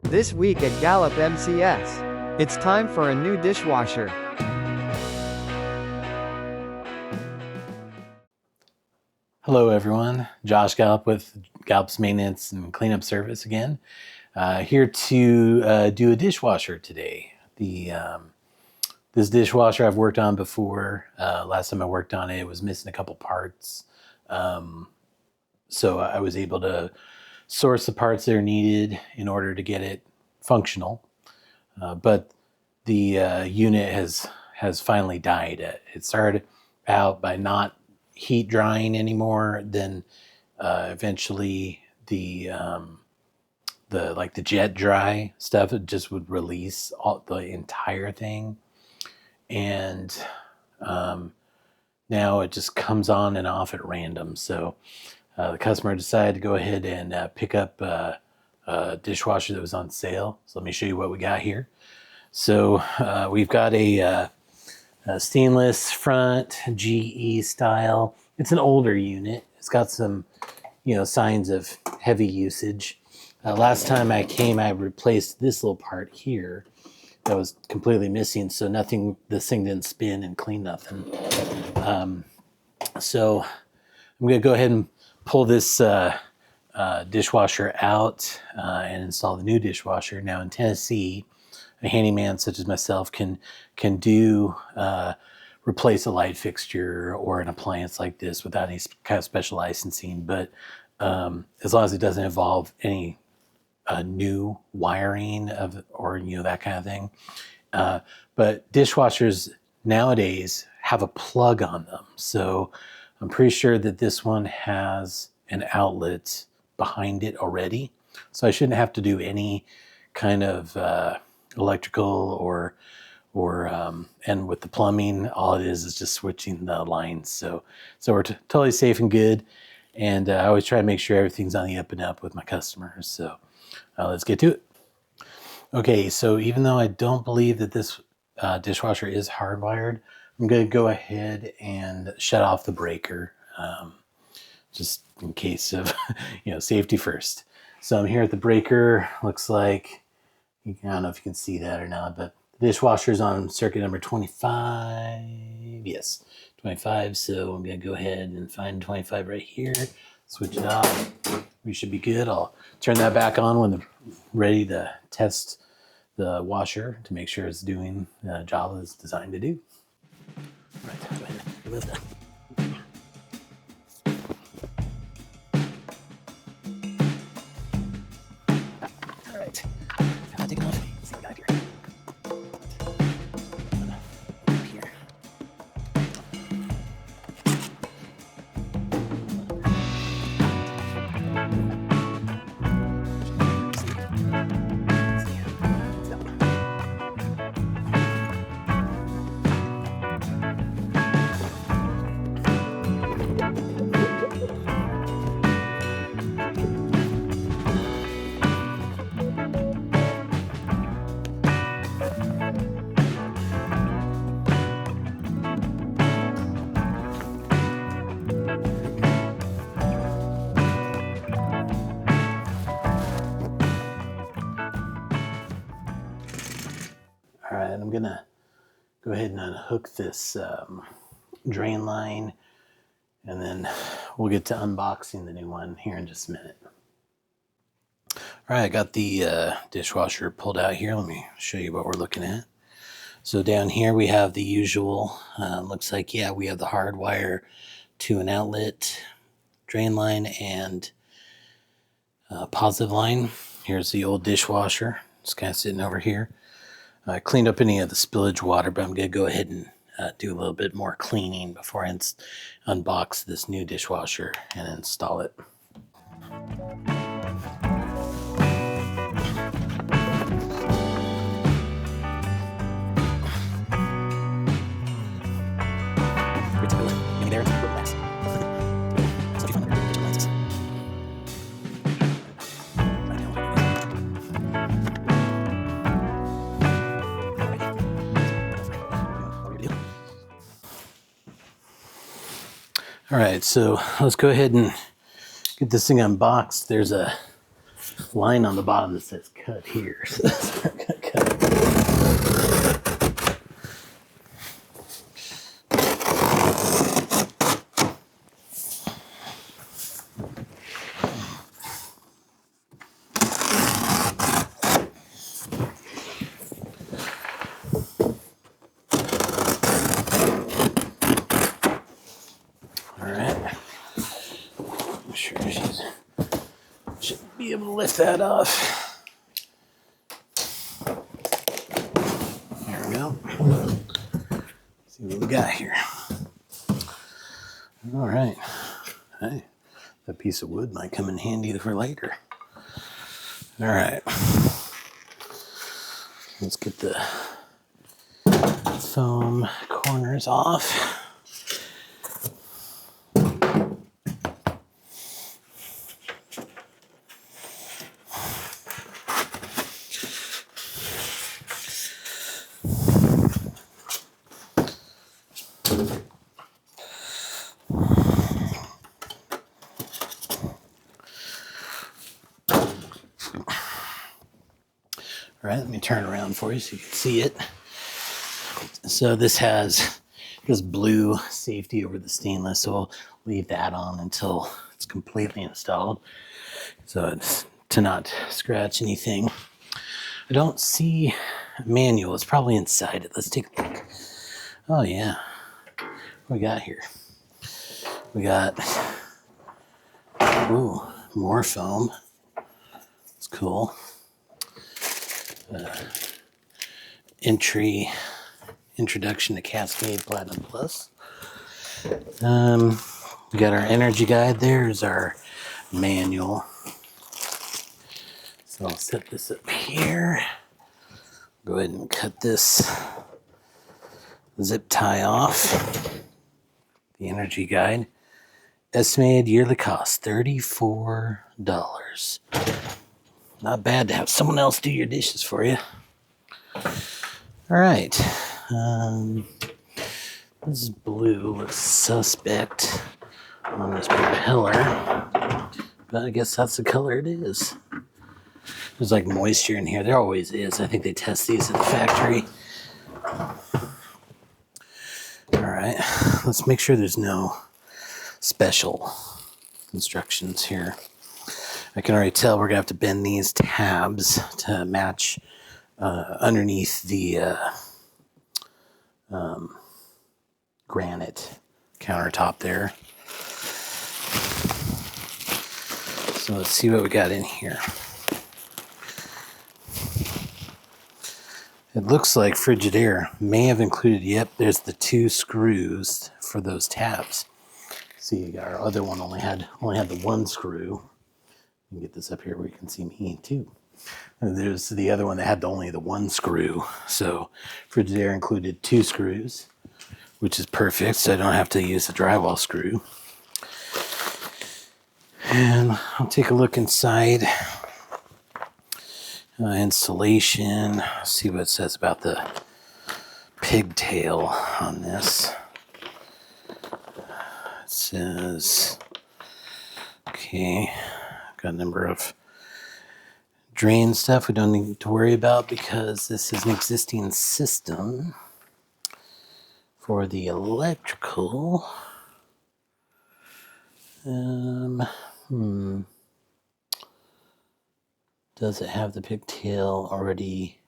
This week at Gallup MCS, it's time for a new dishwasher. Hello everyone, Josh Gallup with Gallup's Maintenance and Cleanup Service again. Here to do a dishwasher today. This dishwasher I've worked on before. Last time I worked on it, it was missing a couple parts. So I was able to source the parts that are needed in order to get it functional. But the unit has finally died. It started out by not heat drying anymore. Then eventually the jet dry stuff, it just would release the entire thing. And now it just comes on and off at random. So the customer decided to go ahead and pick up a dishwasher that was on sale. So let me show you what we got here. So we've got a stainless front, GE style. It's an older unit. It's got some, signs of heavy usage. Last time I came, I replaced this little part here that was completely missing. So this thing didn't spin and clean nothing. So I'm going to go ahead and pull this dishwasher out and install the new dishwasher. Now in Tennessee, a handyman such as myself can replace a light fixture or an appliance like this without any kind of special licensing. But as long as it doesn't involve any new wiring or that kind of thing. But dishwashers nowadays have a plug on them. So I'm pretty sure that this one has an outlet behind it already. So I shouldn't have to do any kind of electrical or and with the plumbing, all it is just switching the lines. So we're totally safe and good. And I always try to make sure everything's on the up and up with my customers. So let's get to it. Okay, so even though I don't believe that this dishwasher is hardwired, I'm going to go ahead and shut off the breaker, just in case of safety first. So I'm here at the breaker. Looks like, I don't know if you can see that or not, but the dishwasher is on circuit number 25. Yes, 25. So I'm going to go ahead and find 25 right here. Switch it off. We should be good. I'll turn that back on when I'm ready to test the washer to make sure it's doing the job it's designed to do. All right, go ahead and remove that. All right, I'll take it off. Let's see what we got here. Up here. All right, I'm gonna go ahead and unhook this drain line, and then we'll get to unboxing the new one here in just a minute. All right, I got the dishwasher pulled out here. Let me show you what we're looking at. So down here we have the usual, looks like, we have the hard wire to an outlet, drain line, and positive line. Here's the old dishwasher. It's kind of sitting over here. I cleaned up any of the spillage water, but I'm going to go ahead and do a little bit more cleaning before I unbox this new dishwasher and install it. All right, so let's go ahead and get this thing unboxed. There's a line on the bottom that says cut here. So that's where I'm gonna cut. Be able to lift that off. There we go. See what we got here. All right. Hey, that piece of wood might come in handy for later. All right. Let's get the foam corners off. All right, let me turn around for you so you can see it. So this has this blue safety over the stainless, so we'll leave that on until it's completely installed, so it's to not scratch anything. I don't see a manual. It's probably inside it. Let's take a look. Oh yeah, what we got here? We got more foam. It's cool. Introduction to Cascade Platinum Plus. We got our energy guide. There's our manual. So I'll set this up here. Go ahead and cut this zip tie off. The energy guide. Estimated yearly cost $34. Not bad to have someone else do your dishes for you. All right. This blue looks suspect on this propeller, but I guess that's the color it is. There's like moisture in here. There always is. I think they test these at the factory. All right. Let's make sure there's no special instructions here. I can already tell we're gonna have to bend these tabs to match underneath the granite countertop there. So let's see what we got in here. It looks like Frigidaire may have included, yep, there's the 2 screws for those tabs. See, our other one only had the 1 screw. You can get this up here where you can see me too. And there's the other one that had only the 1 screw. So Frigidaire included 2 screws, which is perfect, so I don't have to use the drywall screw. And I'll take a look inside. Installation. See what it says about the pigtail on this. It says, okay, got a number of drain stuff we don't need to worry about because this is an existing system. For the electrical, does it have the pigtail already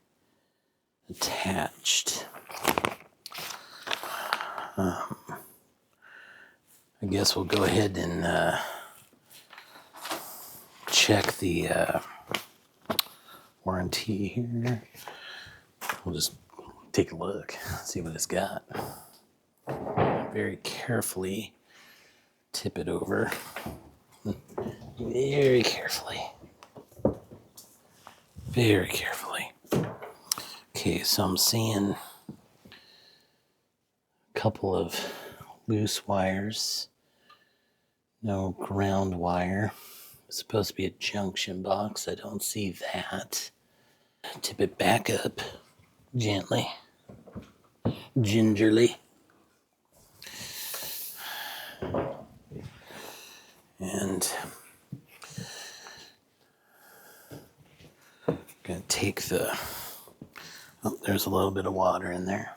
attached? I guess we'll go ahead and check the warranty here. We'll just take a look, see what it's got. Very carefully tip it over. Very carefully. Very carefully. Okay, so I'm seeing a couple of loose wires. No ground wire. It's supposed to be a junction box. I don't see that. Tip it back up gently. Gingerly. And Gonna take the, oh, there's a little bit of water in there.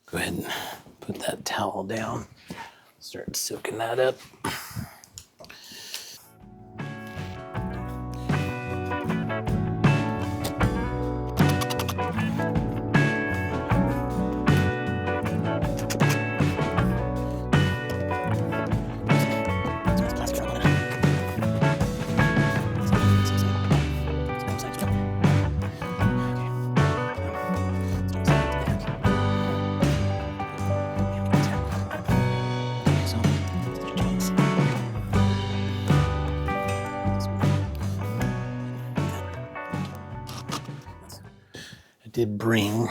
Go ahead and put that towel down. Start soaking that up. I did bring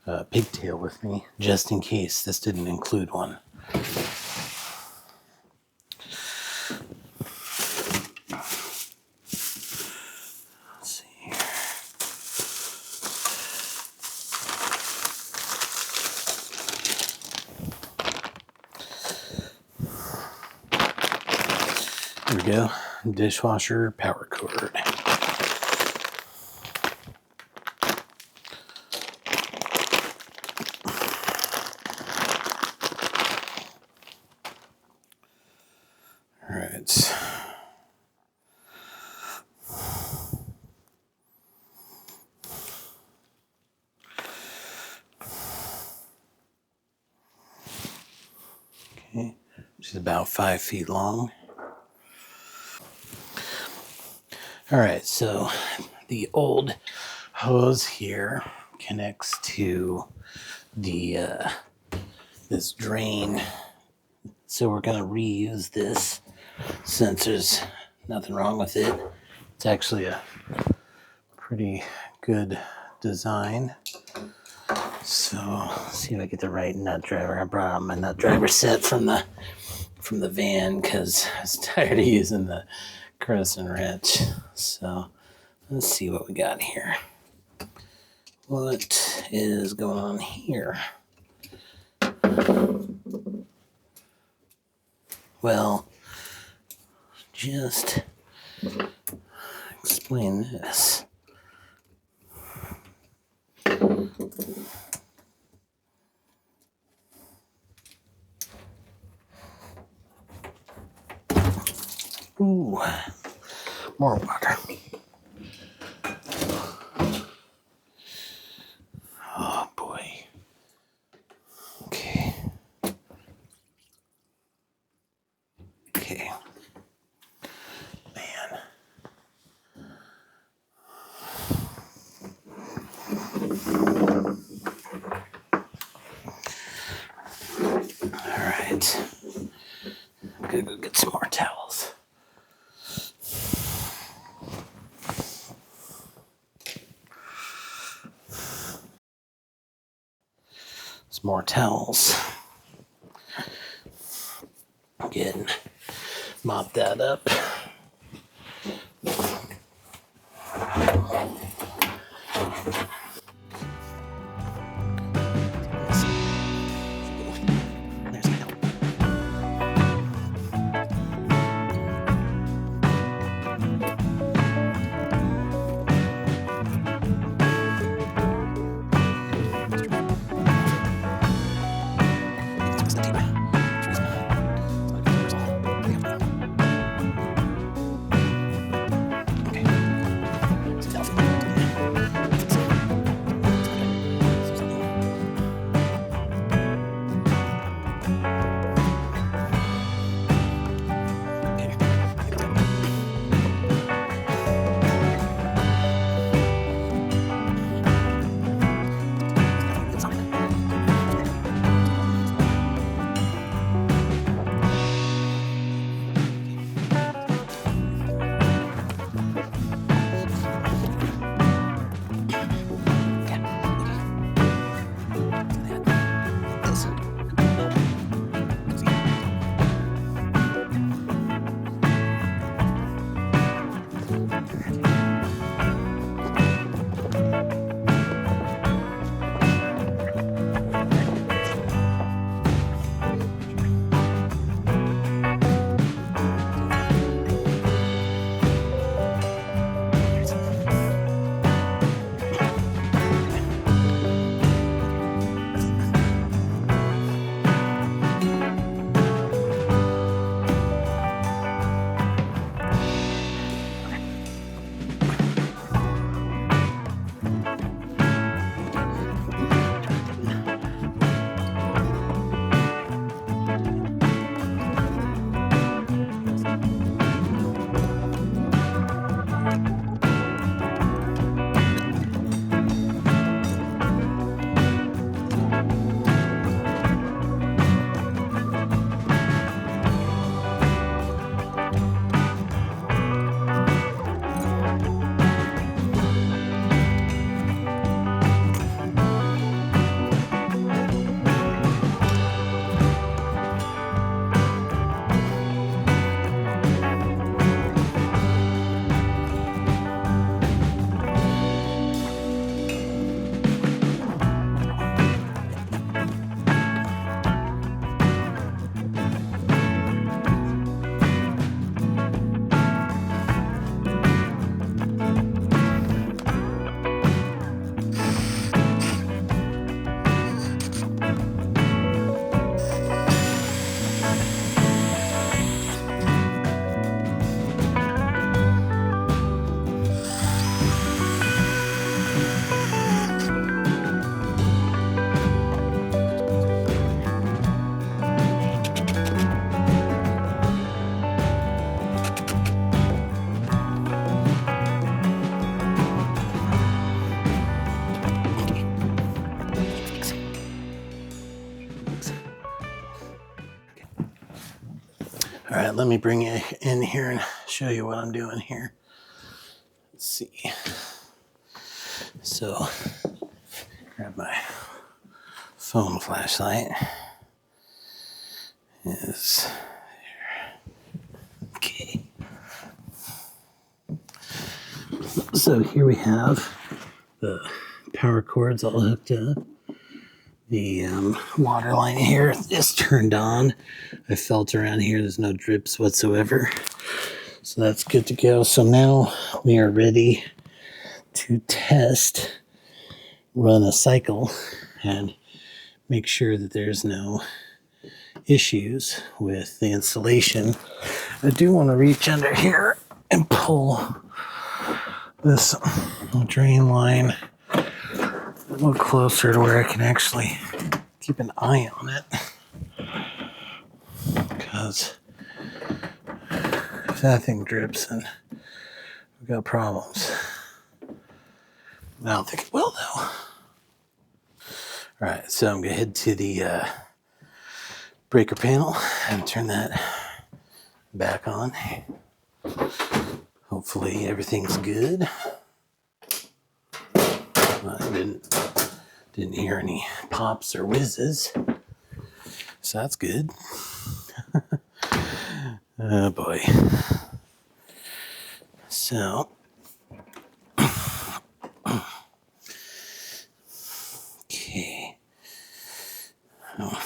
a pigtail with me, just in case this didn't include one. Let's see here. There we go. Dishwasher power cord. All right. Okay, which is about 5 feet long. All right, so the old hose here connects to the this drain. So we're gonna reuse this since there's nothing wrong with it. It's actually a pretty good design. So let's see if I get the right nut driver. I brought out my nut driver set from the van because I was tired of using the crescent wrench. So let's see what we got here. What is going on here? Well, just explain this. Ooh, more water. Oh boy. Okay. Okay. Man. All right. I'm gonna go get some more towels. Some more towels. Again, mop that up. All right, let me bring you in here and show you what I'm doing here. Let's see. So, grab my phone flashlight. Is there. Okay. So here we have the power cords all hooked up. The water line here is turned on. I felt around here, there's no drips whatsoever. So that's good to go. So now we are ready to test, run a cycle, and make sure that there's no issues with the installation. I do want to reach under here and pull this drain line a little closer to where I can actually keep an eye on it, because if that thing drips, then we've got problems. I don't think it will, though. All right, so I'm gonna head to the breaker panel and turn that back on. Hopefully everything's good. I didn't hear any pops or whizzes, so that's good. Oh boy. So okay. Oh.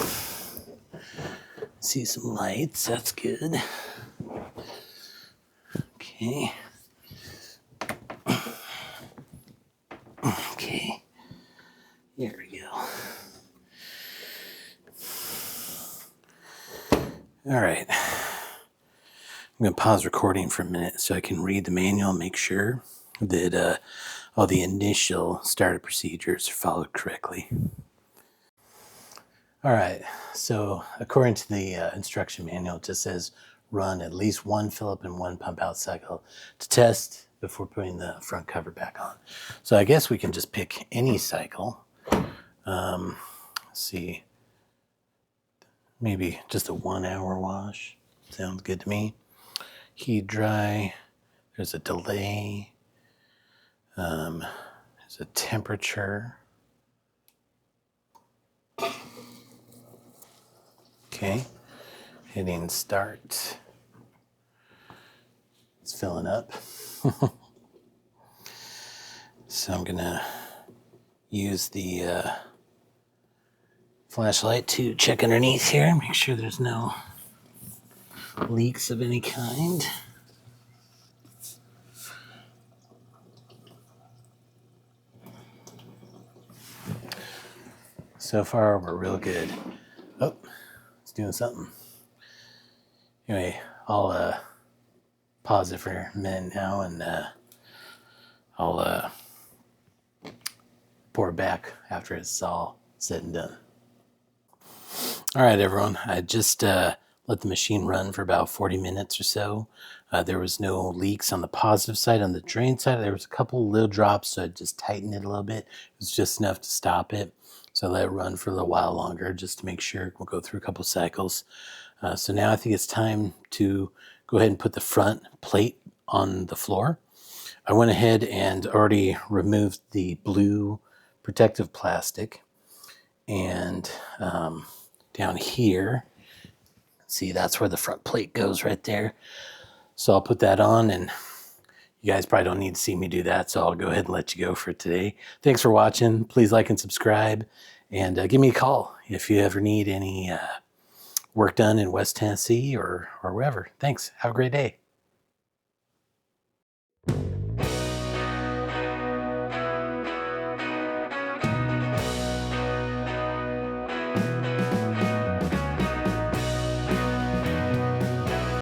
See some lights, that's good. Okay. Okay. There we go. All right. I'm going to pause recording for a minute so I can read the manual and make sure that all the initial startup procedures are followed correctly. All right, so according to the instruction manual, it just says run at least one fill up and one pump out cycle to test before putting the front cover back on. So I guess we can just pick any cycle. Let's see, maybe just a 1 hour wash. Sounds good to me. Heat dry, there's a delay, there's a temperature. Okay, hitting start. It's filling up. So I'm gonna use the flashlight to check underneath here, make sure there's no leaks of any kind. So far, we're real good. Oh, it's doing something. Anyway, I'll pause it for a minute now, and I'll pour it back after it's all said and done. All right, everyone. I just let the machine run for about 40 minutes or so. There was no leaks on the positive side. On the drain side, there was a couple little drops, so I just tightened it a little bit. It was just enough to stop it. So I let it run for a little while longer just to make sure. We'll go through a couple cycles. So now I think it's time to go ahead and put the front plate on the floor. I went ahead and already removed the blue protective plastic. And down here, see, that's where the front plate goes right there. So I'll put that on, and you guys probably don't need to see me do that, so I'll go ahead and let you go for today. Thanks for watching. Please like and subscribe, and give me a call if you ever need any work done in West Tennessee or wherever. Thanks. Have a great day.